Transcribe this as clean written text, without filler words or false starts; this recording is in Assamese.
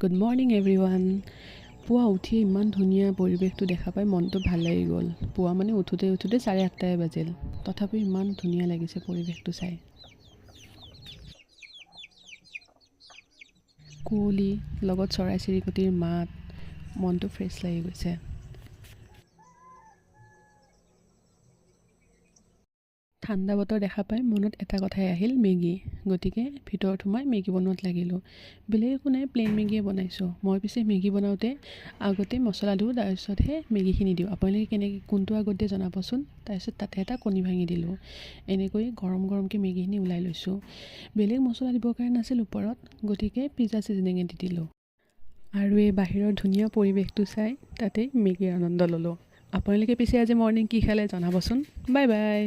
Good morning everyone. পুৱা উঠিয়ে ইমান ধুনীয়া পৰিৱেশটো দেখা পাই মনটো ভাল লাগি গ'ল। পুৱা মানে উঠোতে 8:30 বাজিল, তথাপিও ইমান ধুনীয়া লাগিছে পৰিৱেশটো চাই। কুঁৱলী লগত চৰাই চিৰিকটিৰ মাত, মনটো ফ্ৰেছ লাগি গৈছে। ঠাণ্ডা বতৰ দেখা পাই মনত এটা কথাই আহিল, মেগী। গতিকে ভিতৰত সোমাই মেগী বনোৱাত লাগিলোঁ। বেলেগ একো নাই, প্লেইন মেগীয়ে বনাইছোঁ। মই পিছে মেগী বনাওঁতে আগতে মছলা দিওঁ, তাৰপিছতহে মেগীখিনি দিওঁ। আপোনালোকে কেনেকৈ কোনটো আগত দিয়ে জনাবচোন। তাৰপিছত তাতে এটা কণী ভাঙি দিলোঁ। এনেকৈ গৰম গৰমকৈ মেগীখিনি ওলাই লৈছোঁ। বেলেগ মছলা দিবৰ কাৰণে নাছিল ওপৰত, গতিকে পিজ্জা ছিজনিঙে দি দিলোঁ। আৰু এই বাহিৰৰ ধুনীয়া পৰিৱেশটো চাই তাতে মেগীৰ আনন্দ ল'লোঁ। আপোনালোকে পিছে আজি মৰ্ণিং কি খালে জনাবচোন। Bye bye.